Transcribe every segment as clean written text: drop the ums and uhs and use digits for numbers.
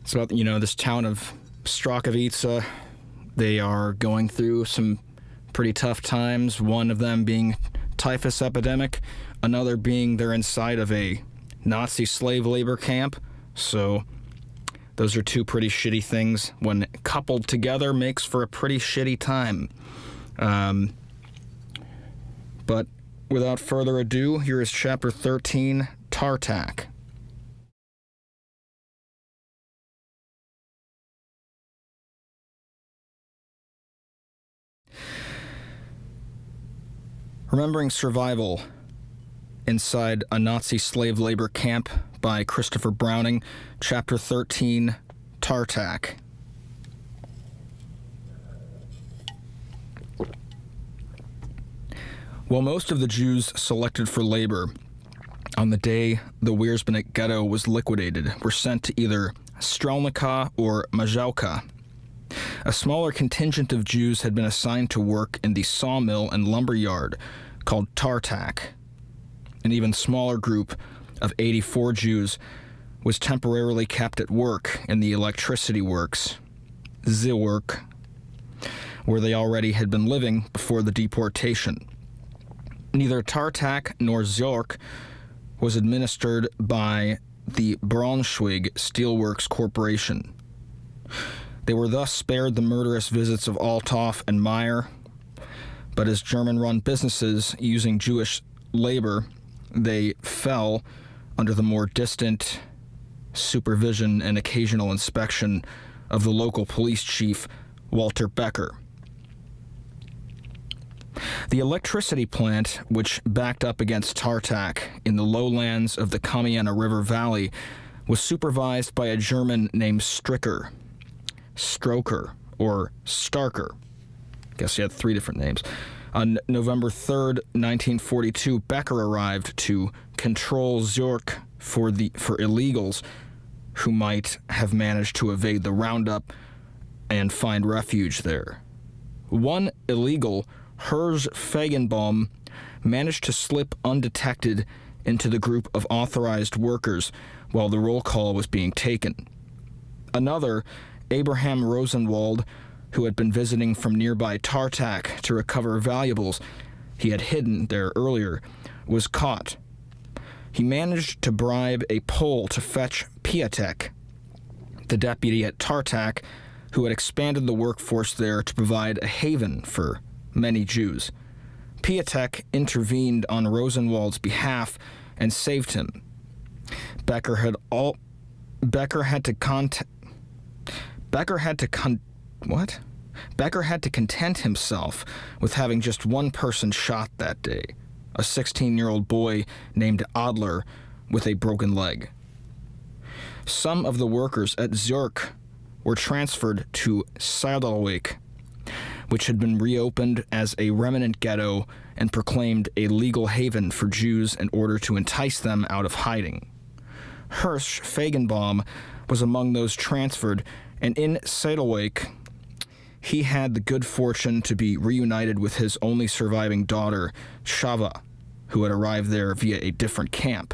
It's about, this town of Strakavica. They are going through some pretty tough times, one of them being typhus epidemic, another being they're inside of a Nazi slave labor camp. So those are two pretty shitty things. When coupled together, makes for a pretty shitty time. But without further ado, here is Chapter 13, Tartak. Remembering Survival inside a Nazi slave labor camp by Christopher Browning, Chapter 13, Tartak. While most of the Jews selected for labor on the day the Wierzbnik ghetto was liquidated were sent to either Strelnica or Mazowka, a smaller contingent of Jews had been assigned to work in the sawmill and lumber yard called Tartak. An even smaller group of 84 Jews was temporarily kept at work in the electricity works, Zilwerk, where they already had been living before the deportation. Neither Tartak nor Zilwerk was administered by the Braunschweig Steelworks Corporation. They were thus spared the murderous visits of Althoff and Meyer, but as German-run businesses using Jewish labor, they fell under the more distant supervision and occasional inspection of the local police chief, Walter Becker. The electricity plant, which backed up against Tartak in the lowlands of the Kamiena River Valley, was supervised by a German named Stroker, or Starker. I guess he had three different names. On November 3rd, 1942, Becker arrived to control Zurich for illegals who might have managed to evade the roundup and find refuge there. One illegal, Herz Feigenbaum, managed to slip undetected into the group of authorized workers while the roll call was being taken. Another, Abraham Rosenwald, who had been visiting from nearby Tartak to recover valuables he had hidden there earlier, was caught. He managed to bribe a Pole to fetch Piatek, the deputy at Tartak, who had expanded the workforce there to provide a haven for many Jews. Piatek intervened on Rosenwald's behalf and saved him. Becker had to content himself with having just one person shot that day, a 16-year-old boy named Adler with a broken leg. Some of the workers at Zurich were transferred to Sadelwijk, which had been reopened as a remnant ghetto and proclaimed a legal haven for Jews in order to entice them out of hiding. Hirsch Feigenbaum was among those transferred, and in Sadelwijk, he had the good fortune to be reunited with his only surviving daughter, Shava, who had arrived there via a different camp.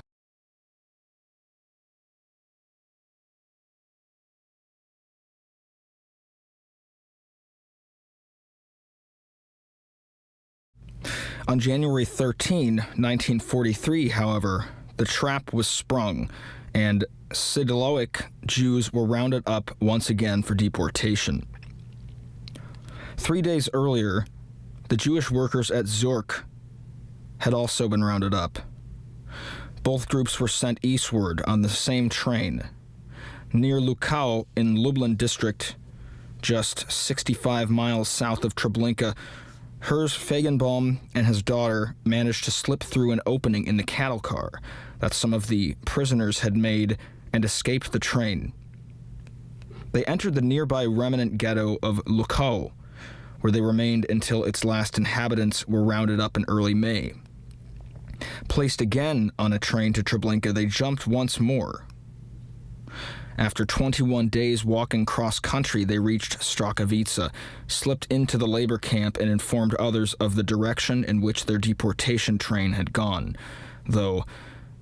On January 13, 1943, however, the trap was sprung, and Sadelwijk Jews were rounded up once again for deportation. 3 days earlier, the Jewish workers at Zurich had also been rounded up. Both groups were sent eastward on the same train. Near Lukau in Lublin district, just 65 miles south of Treblinka, Herz Feigenbaum and his daughter managed to slip through an opening in the cattle car that some of the prisoners had made and escaped the train. They entered the nearby remnant ghetto of Lukau, where they remained until its last inhabitants were rounded up in early May. Placed again on a train to Treblinka, they jumped once more. After 21 days walking cross-country, they reached Strakavica, slipped into the labor camp, and informed others of the direction in which their deportation train had gone, though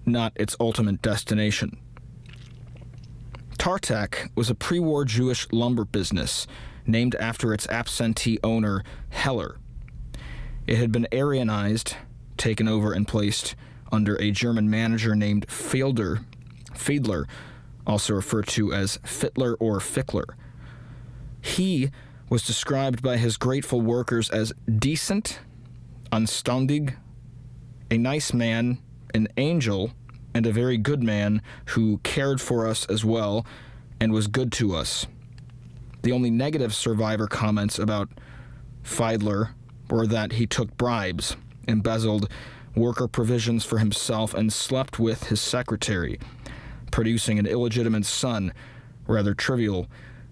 not its ultimate destination. Tartak was a pre-war Jewish lumber business named after its absentee owner, Heller. It had been Aryanized, taken over and placed under a German manager named Fiedler, also referred to as Fittler or Fickler. He was described by his grateful workers as decent, anständig, a nice man, an angel, and a very good man who cared for us as well and was good to us. The only negative survivor comments about Fiedler were that he took bribes, embezzled worker provisions for himself, and slept with his secretary, producing an illegitimate son, rather trivial,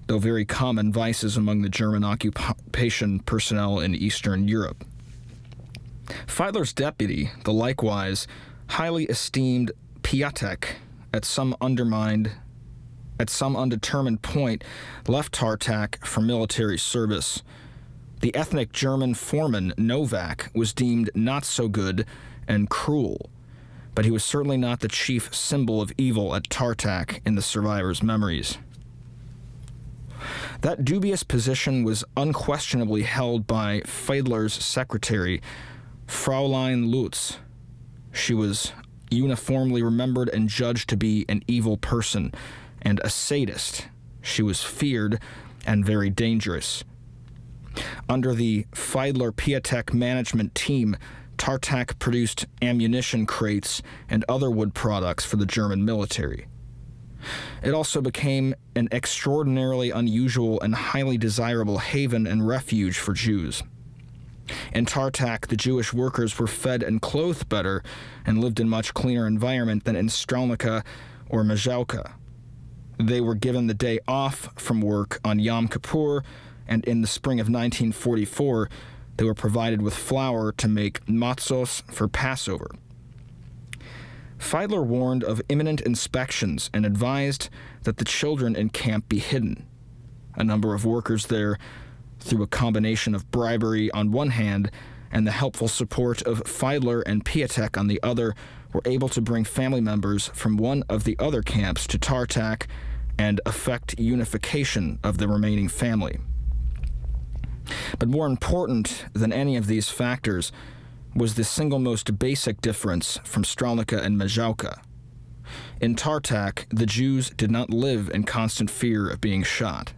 though very common vices among the German occupation personnel in Eastern Europe. Fiedler's deputy, the likewise highly esteemed Piatek, at some undetermined point, left Tartak for military service. The ethnic German foreman, Novak, was deemed not so good and cruel, but he was certainly not the chief symbol of evil at Tartak in the survivors' memories. That dubious position was unquestionably held by Fiedler's secretary, Fräulein Lutz. She was uniformly remembered and judged to be an evil person and a sadist. She was feared and very dangerous. Under the Fiedler-Piatek management team, Tartak produced ammunition crates and other wood products for the German military. It also became an extraordinarily unusual and highly desirable haven and refuge for Jews. In Tartak, the Jewish workers were fed and clothed better and lived in much cleaner environment than in Strelnica or Mazowka. They were given the day off from work on Yom Kippur, and in the spring of 1944, they were provided with flour to make matzos for Passover. Fiedler warned of imminent inspections and advised that the children in camp be hidden. A number of workers there, through a combination of bribery on one hand and the helpful support of Fiedler and Piatek on the other, were able to bring family members from one of the other camps to Tartak and effect unification of the remaining family. But more important than any of these factors was the single most basic difference from Strelnica and Mazowka. In Tartak, the Jews did not live in constant fear of being shot.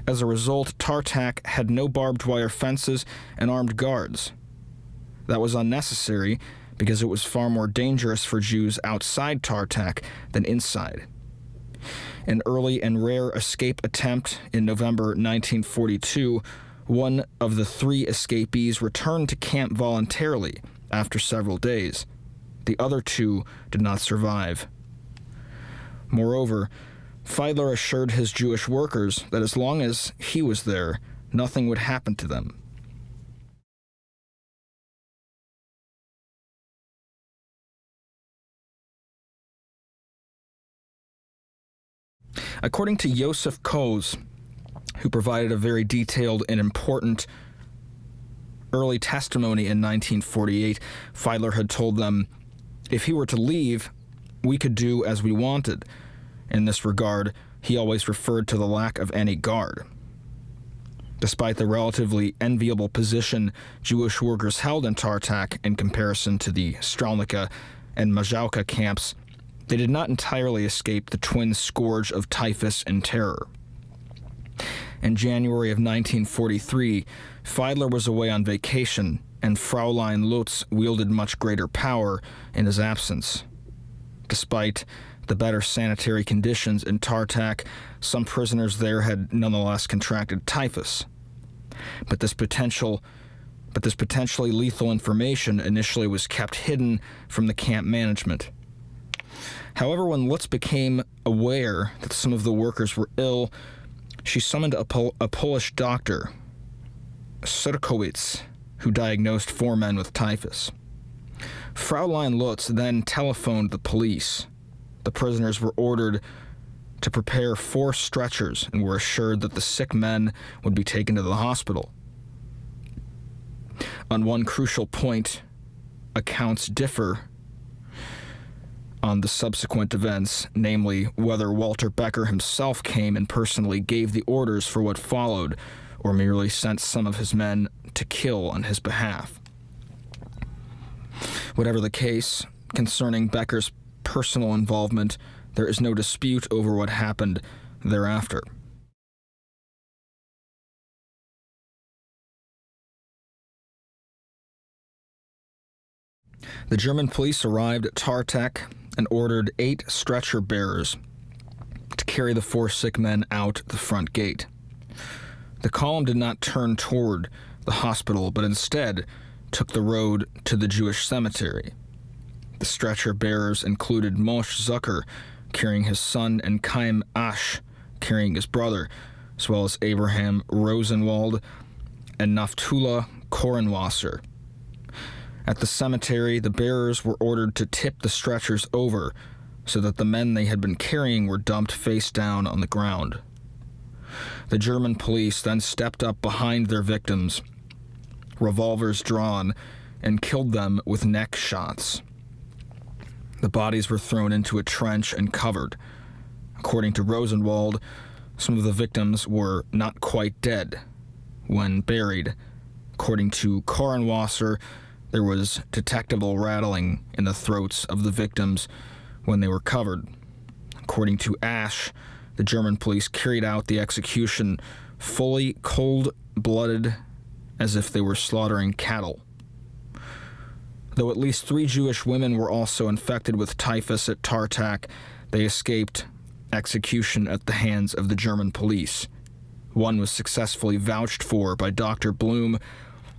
As a result, Tartak had no barbed wire fences and armed guards. That was unnecessary because it was far more dangerous for Jews outside Tartak than inside. An early and rare escape attempt in November 1942, one of the 3 escapees returned to camp voluntarily after several days. The other 2 did not survive. Moreover, Fiedler assured his Jewish workers that as long as he was there, nothing would happen to them. According to Joseph Koz, who provided a very detailed and important early testimony in 1948, Fiedler had told them, if he were to leave, we could do as we wanted. In this regard, he always referred to the lack of any guard. Despite the relatively enviable position Jewish workers held in Tartak in comparison to the Strelnica and Mazowka camps, they did not entirely escape the twin scourge of typhus and terror. In January of 1943, Fiedler was away on vacation, and Fräulein Lutz wielded much greater power in his absence. Despite the better sanitary conditions in Tartak, some prisoners there had nonetheless contracted typhus. But this potentially lethal information initially was kept hidden from the camp management. However, when Lutz became aware that some of the workers were ill, she summoned a Polish doctor, Sirkowicz, who diagnosed 4 men with typhus. Fräulein Lutz then telephoned the police. The prisoners were ordered to prepare 4 stretchers and were assured that the sick men would be taken to the hospital. On one crucial point, accounts differ on the subsequent events, namely whether Walter Becker himself came and personally gave the orders for what followed, or merely sent some of his men to kill on his behalf. Whatever the case, concerning Becker's personal involvement, there is no dispute over what happened thereafter. The German police arrived at Tartak and ordered 8 stretcher bearers to carry the 4 sick men out the front gate. The column did not turn toward the hospital, but instead took the road to the Jewish cemetery. The stretcher bearers included Moshe Zucker carrying his son and Chaim Ash carrying his brother, as well as Abraham Rosenwald and Naftula Korenwasser. At the cemetery, the bearers were ordered to tip the stretchers over so that the men they had been carrying were dumped face down on the ground. The German police then stepped up behind their victims, revolvers drawn, and killed them with neck shots. The bodies were thrown into a trench and covered. According to Rosenwald, some of the victims were not quite dead when buried. According to Korenwasser, there was detectable rattling in the throats of the victims when they were covered. According to Ash, the German police carried out the execution fully cold-blooded, as if they were slaughtering cattle. Though at least 3 Jewish women were also infected with typhus at Tartak, they escaped execution at the hands of the German police. One was successfully vouched for by Dr. Blum,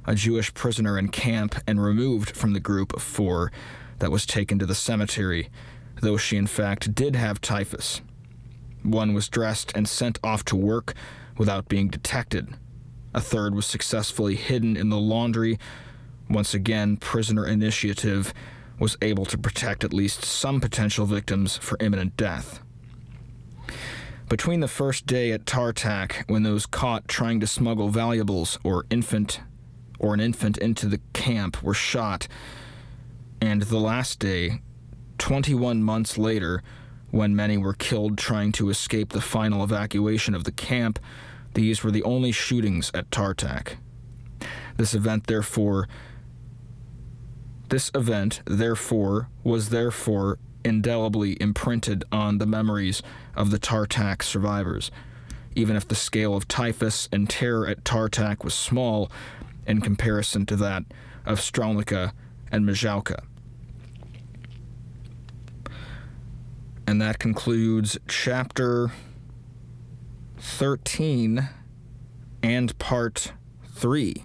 a Jewish prisoner in camp, and removed from the group of 4 that was taken to the cemetery, though she in fact did have typhus. One was dressed and sent off to work without being detected. A third was successfully hidden in the laundry. Once again, prisoner initiative was able to protect at least some potential victims for imminent death. Between the first day at Tartak, when those caught trying to smuggle valuables or an infant into the camp were shot, and the last day, 21 months later, when many were killed trying to escape the final evacuation of the camp, these were the only shootings at Tartak. This event, therefore, was indelibly imprinted on the memories of the Tartak survivors, even if the scale of typhus and terror at Tartak was small in comparison to that of Strelnica and Mazhalka. And that concludes Chapter 13 and Part 3.